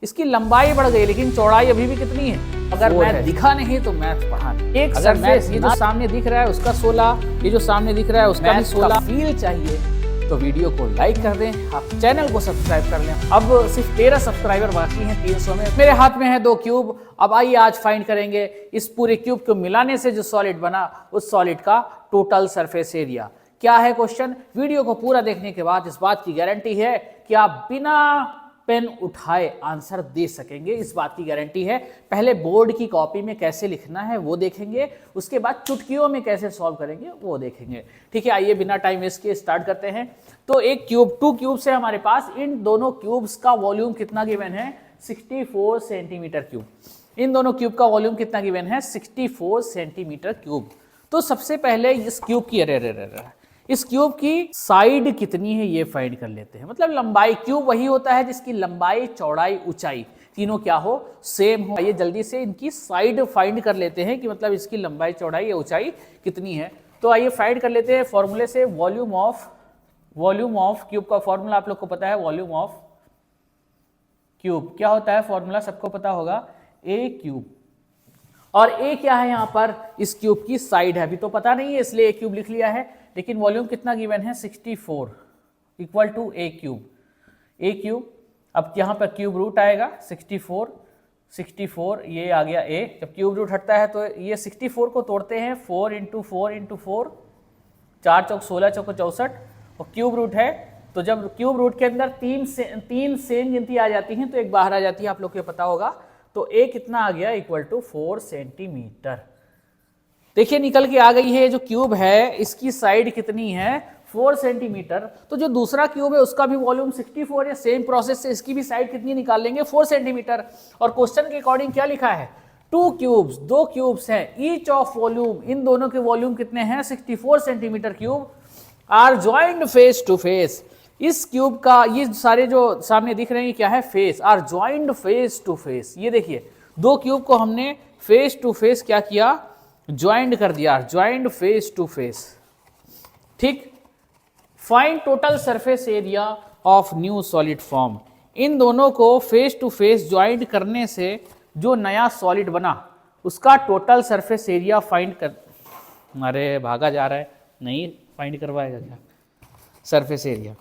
इसकी लंबाई बढ़ गई लेकिन चौड़ाई अभी भी कितनी है? अगर मैथ दिखा नहीं तो मैथ पढ़ा नहीं। एक सरफेस ये जो सामने दिख रहा है उसका 16, ये जो सामने दिख रहा है उसका भी 16। फील चाहिए तो वीडियो को लाइक कर दें, आप चैनल को सब्सक्राइब कर लें। अब सिर्फ 13 सब्सक्राइबर बाकी हैं 300 में। मेरे हाथ में है 2 क्यूब। अब आइए आज फाइंड करेंगे इस पूरे क्यूब को मिलाने से जो सॉलिड बना उस सॉलिड का टोटल सरफेस एरिया क्या है। क्वेश्चन वीडियो को पूरा देखने के बाद इस बात की गारंटी है कि आप बिना पेन उठाए आंसर दे सकेंगे, इस बात की गारंटी है। पहले बोर्ड की कॉपी में कैसे लिखना है वो देखेंगे, उसके बाद चुटकियों में कैसे सॉल्व करेंगे वो देखेंगे। ठीक है, आइए बिना टाइम वेस्ट किए स्टार्ट करते हैं। तो एक क्यूब 2 क्यूब से हमारे पास इन दोनों क्यूब्स का वॉल्यूम कितना गिवन है? 64 सेंटीमीटर क्यूब। इन दोनों क्यूब का वॉल्यूम कितना गिवन है? 64 सेंटीमीटर क्यूब। तो सबसे पहले इस क्यूब की इस क्यूब की साइड कितनी है ये फाइंड कर लेते हैं। मतलब लंबाई, क्यूब वही होता है जिसकी लंबाई, चौड़ाई, ऊंचाई तीनों क्या हो? सेम हो। ये जल्दी से इनकी साइड फाइंड कर लेते हैं कि मतलब इसकी लंबाई, चौड़ाई या ऊंचाई कितनी है। तो आइए फाइंड कर लेते हैं फॉर्मूले से। वॉल्यूम ऑफ क्यूब का फॉर्मूला आप लोग को पता है। वॉल्यूम ऑफ क्यूब क्या होता है? फॉर्मूला सबको पता होगा, ए क्यूब। और ए क्या है यहाँ पर? इस क्यूब की साइड है। अभी तो पता नहीं है इसलिए ए क्यूब लिख लिया है, लेकिन वॉल्यूम कितना गिवन है? 64 equal to a cube. A cube, अब यहाँ पर क्यूब रूट आएगा 64 ये आ गया ए। जब क्यूब रूट हटता है तो ये 64 को तोड़ते हैं 4 इंटू 4 इंटू 4, 4 चौक 16 चौक 64, और क्यूब रूट है तो जब क्यूब रूट के अंदर तीन सेम गिनती आ जाती हैं तो एक बाहर आ जाती है, आप लोग को पता होगा। तो ए कितना आ गया? Equal to 4 centimetre. देखिए निकल के आ गई है। जो क्यूब है इसकी साइड कितनी है? 4 सेंटीमीटर। तो जो दूसरा क्यूब है उसका भी वॉल्यूम 64 है। सेम प्रोसेस से इसकी भी साइड कितनी निकाल लेंगे? 4 सेंटीमीटर। और क्वेश्चन के अकॉर्डिंग क्या लिखा है? 2 क्यूब्स, 2 क्यूब्स हैं। ईच ऑफ वॉल्यूम, इन दोनों के वॉल्यूम कितने हैं? 64 centimetre cube. Are joined face to face. इस क्यूब का ये सारे जो सामने दिख रहे हैं क्या है? Face. Are joined face to face. ये देखिए 2 क्यूब को हमने फेस टू फेस क्या किया? ज्वाइंट कर दिया, ज्वाइंट फेस टू फेस। ठीक। Find total surface area of new solid form. इन दोनों को फेस टू फेस ज्वाइंट करने से जो नया सॉलिड बना उसका टोटल सरफेस एरिया फाइंड कर। अरे भागा जा रहा है, नहीं फाइंड करवाएगा क्या? Surface area.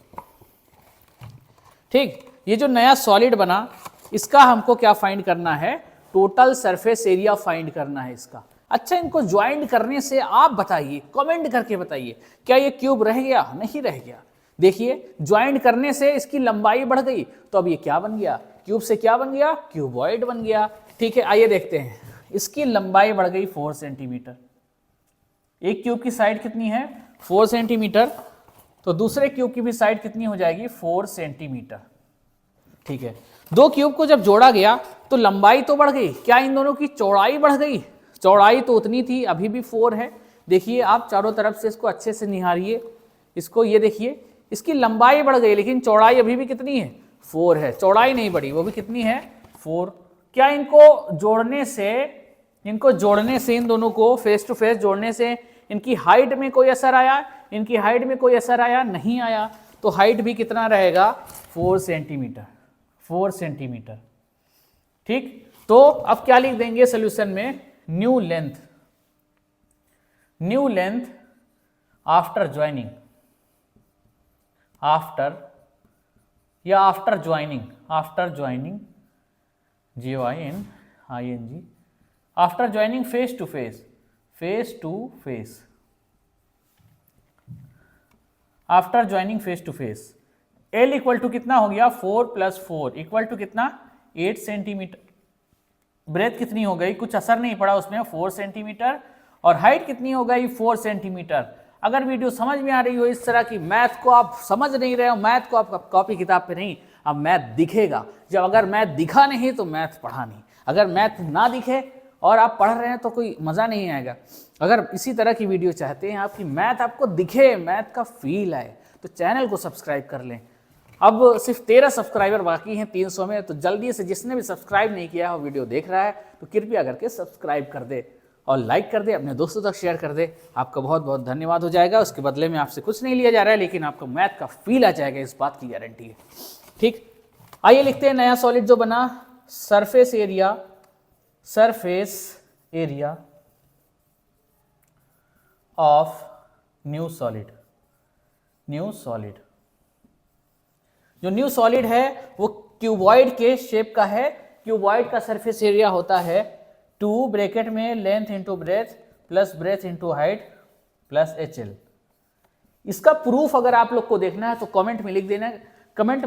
ठीक, ये जो नया सॉलिड बना इसका हमको क्या फाइंड करना है? टोटल सरफेस एरिया फाइंड करना है इसका। अच्छा, इनको ज्वाइंट करने से आप बताइए, कमेंट करके बताइए, क्या ये क्यूब रह गया? नहीं रह गया। देखिए ज्वाइंट करने से इसकी लंबाई बढ़ गई तो अब ये क्या बन गया? क्यूब से क्या बन गया? क्यूबॉइड बन गया। ठीक है, आइए देखते हैं। इसकी लंबाई बढ़ गई 4 सेंटीमीटर। एक क्यूब की साइड कितनी है? 4 सेंटीमीटर। तो दूसरे क्यूब की भी साइड कितनी हो जाएगी? 4 सेंटीमीटर। ठीक है, 2 क्यूब को जब जोड़ा गया तो लंबाई तो बढ़ गई, क्या इन दोनों की चौड़ाई बढ़ गई? चौड़ाई तो उतनी थी, अभी भी 4 है। देखिए आप चारों तरफ से इसको अच्छे से निहारिए इसको, ये देखिए इसकी लंबाई बढ़ गई लेकिन चौड़ाई अभी भी कितनी है? 4 है। चौड़ाई नहीं बढ़ी, वो भी कितनी है? 4। क्या इनको जोड़ने से इन दोनों को फेस टू फेस जोड़ने से इनकी हाइट में कोई असर आया? इनकी हाइट में कोई असर आया? नहीं आया। तो हाइट भी कितना रहेगा? 4 सेंटीमीटर। 4 सेंटीमीटर। ठीक, तो अब क्या लिख देंगे सोल्यूशन में? New length after joining, after joining JOINING, after joining face to face, after joining face to face. L equal to कितना हो गया? 4 + 4 इक्वल टू कितना? 8 सेंटीमीटर। ब्रेथ कितनी हो गई? कुछ असर नहीं पड़ा उसमें, 4 सेंटीमीटर। और हाइट कितनी हो गई? 4 सेंटीमीटर। अगर वीडियो समझ में आ रही हो इस तरह की, मैथ को आप समझ नहीं रहे हो, मैथ को आप कॉपी किताब पे नहीं, अब मैथ दिखेगा। जब अगर मैथ दिखा नहीं तो मैथ पढ़ा नहीं। अगर मैथ ना दिखे और आप पढ़ रहे हैं तो कोई मज़ा नहीं आएगा। अगर इसी तरह की वीडियो चाहते हैं आपकी, मैथ आपको दिखे, मैथ का फील आए, तो चैनल को सब्सक्राइब कर लें। अब सिर्फ 13 सब्सक्राइबर बाकी हैं 300 में, तो जल्दी से जिसने भी सब्सक्राइब नहीं किया है वो वीडियो देख रहा है तो कृपया करके सब्सक्राइब कर दे और लाइक कर दे, अपने दोस्तों तक शेयर कर दे। आपका बहुत बहुत धन्यवाद हो जाएगा। उसके बदले में आपसे कुछ नहीं लिया जा रहा है, लेकिन आपको मैथ का फील आ जाएगा, इस बात की गारंटी है। ठीक, आइए लिखते हैं नया सॉलिड जो बना surface area of new solid. जो न्यू सॉलिड है वो क्यूबॉइड के शेप का है। क्यूबॉइड का सरफेस एरिया होता है 2 ब्रैकेट में length into breadth plus breadth into height plus HL। इसका प्रूफ अगर आप लोग को देखना है तो कमेंट में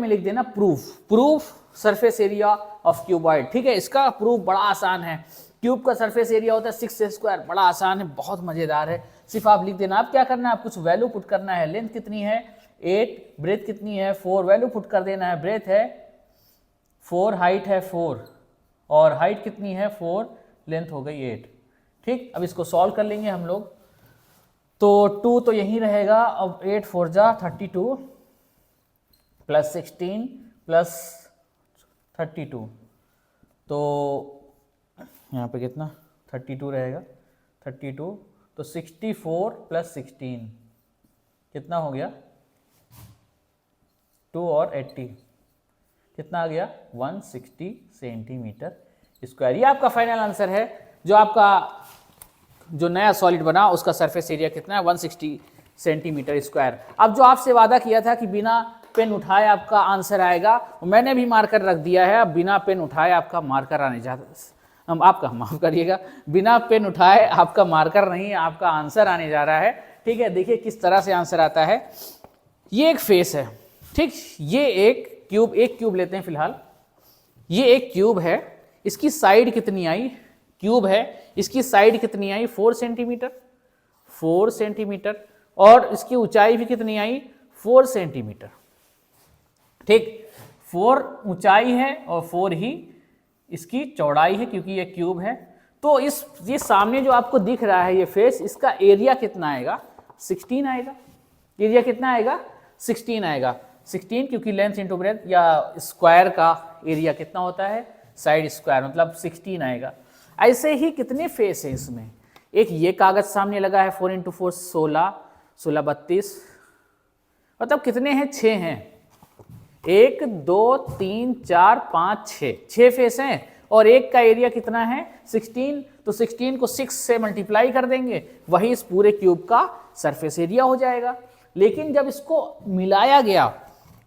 लिख देना proof surface area of cuboid. ठीक है, इसका प्रूफ बड़ा आसान है। क्यूब का सरफेस एरिया होता है 6a², बड़ा आसान है, बहुत मजेदार है। सिर्फ आप लिख देना। आप क्या करना है, आप कुछ वैल्यू पुट करना है। लेंथ कितनी है 8, ब्रेथ कितनी है 4, वैल्यू पुट कर देना है। ब्रेथ है 4, हाइट है 4 और हाइट कितनी है 4, लेंथ हो गई 8। ठीक, अब इसको सॉल्व कर लेंगे हम लोग। तो 2 तो यहीं रहेगा। अब 8 4 जा 32 प्लस 16 प्लस 32, तो यहाँ पे कितना 32 रहेगा। 32 तो 64 प्लस 16 कितना हो गया 2 और 80 कितना आ गया 160 सेंटीमीटर स्क्वायर। ये आपका फाइनल आंसर है। जो आपका जो नया सॉलिड बना उसका सरफेस एरिया कितना है 160 सेंटीमीटर स्क्वायर। अब जो आपसे वादा किया था कि बिना पेन उठाए आपका आंसर आएगा, मैंने भी मार्कर रख दिया है। अब बिना पेन उठाए आपका मार्कर आने जाता आपका माफ करिएगा, बिना पेन उठाए आपका मार्कर नहीं, आपका आंसर आने जा रहा है। ठीक है, देखिए किस तरह से आंसर आता है। ये एक फेस है। ठीक, ये एक क्यूब लेते हैं फिलहाल। ये एक क्यूब है, इसकी साइड कितनी आई, क्यूब है, इसकी साइड कितनी आई 4 सेंटीमीटर और इसकी ऊंचाई भी कितनी आई 4 सेंटीमीटर। ठीक, 4 ऊंचाई है और 4 ही इसकी चौड़ाई है क्योंकि ये क्यूब है। तो ये सामने जो आपको दिख रहा है ये फेस, इसका एरिया कितना आएगा 16 आएगा। एरिया कितना आएगा 16 आएगा। 16 क्योंकि लेंथ इंटू ब्रेथ या स्क्वायर का एरिया कितना होता है साइड स्क्वायर, मतलब 16 आएगा। ऐसे ही कितने फेस हैं इसमें। एक ये कागज सामने लगा है 4 × 4 16, 16 32, मतलब कितने हैं 6 हैं। 1 2 3 4 5 6 फेस हैं और एक का एरिया कितना है 16। तो 16 को 6 से मल्टीप्लाई कर देंगे, वही इस पूरे क्यूब का सरफेस एरिया हो जाएगा। लेकिन जब इसको मिलाया गया,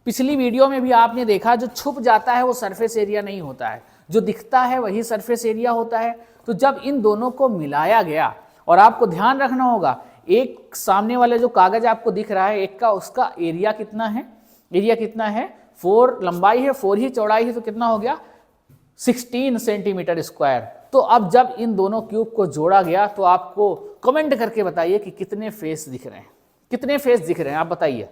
पिछली वीडियो में भी आपने देखा, जो छुप जाता है वो सरफेस एरिया नहीं होता है, जो दिखता है वही सरफेस एरिया होता है। तो जब इन दोनों को मिलाया गया, और आपको ध्यान रखना होगा, एक सामने वाले जो कागज आपको दिख रहा है एक का, उसका एरिया कितना है, एरिया कितना है 4 लंबाई है 4 ही चौड़ाई है, तो कितना हो गया 16 सेंटीमीटर स्क्वायर। तो अब जब इन दोनों क्यूब को जोड़ा गया तो आपको कमेंट करके बताइए कि कितने फेस दिख रहे हैं, कितने फेस दिख रहे हैं, आप बताइए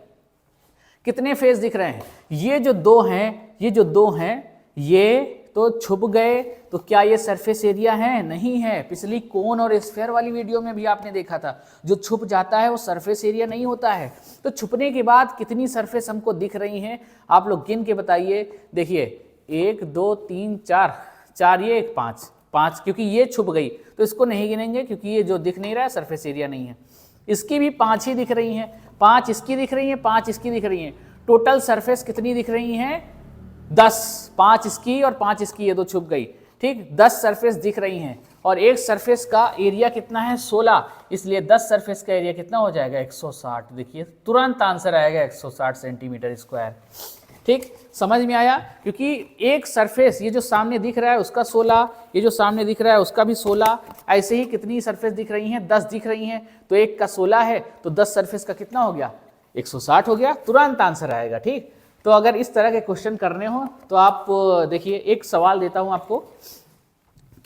कितने फेस दिख रहे हैं। ये जो दो हैं ये तो छुप गए, तो क्या ये सरफेस एरिया है, नहीं है। पिछली कोन और स्फेयर वाली वीडियो में भी आपने देखा था, जो छुप जाता है वो सरफेस एरिया नहीं होता है। तो छुपने के बाद कितनी सरफेस हमको दिख रही हैं, आप लोग गिन के बताइए। देखिए 1 2 3 4 ये 1 5, क्योंकि ये छुप गई तो इसको नहीं गिनेंगे क्योंकि ये जो दिख नहीं रहा है सरफेस एरिया नहीं है। इसकी भी 5 ही दिख रही हैं, 5 इसकी दिख रही हैं, 5 इसकी दिख रही हैं। टोटल सरफेस कितनी दिख रही हैं 10, 5 इसकी और 5 इसकी, ये दो छुप गई। ठीक, 10 सरफेस दिख रही हैं और एक सरफेस का एरिया कितना है 16, इसलिए 10 सरफेस का एरिया कितना हो जाएगा 160। देखिए तुरंत आंसर आएगा 160 सेंटीमीटर स्क्वायर। ठीक, समझ में आया। क्योंकि एक सरफेस, ये जो सामने दिख रहा है उसका 16, ये जो सामने दिख रहा है उसका भी 16, ऐसे ही कितनी सरफेस दिख रही हैं 10 दिख रही हैं, तो एक का 16 है तो 10 सरफेस का कितना हो गया 160 हो गया, तुरंत आंसर आएगा। ठीक, तो अगर इस तरह के क्वेश्चन करने हो तो आप देखिए, एक सवाल देता हूं आपको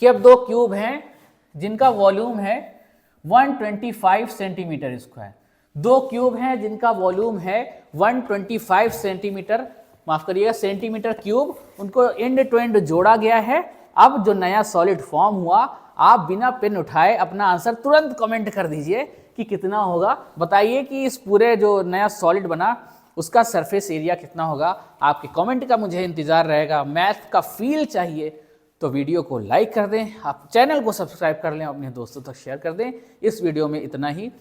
कि अब 2 क्यूब हैं जिनका वॉल्यूम है 125 सेंटीमीटर स्क्वायर। 2 क्यूब हैं जिनका वॉल्यूम है 125 सेंटीमीटर, माफ करिएगा सेंटीमीटर क्यूब, उनको एंड टू एंड जोड़ा गया है। अब जो नया सॉलिड फॉर्म हुआ, आप बिना पेन उठाए अपना आंसर तुरंत कमेंट कर दीजिए कि कितना होगा। बताइए कि इस पूरे जो नया सॉलिड बना उसका सरफेस एरिया कितना होगा। आपके कमेंट का मुझे इंतजार रहेगा। मैथ का फील चाहिए तो वीडियो को लाइक कर दें, आप चैनल को सब्सक्राइब कर लें, अपने दोस्तों तक शेयर कर दें। इस वीडियो में इतना ही।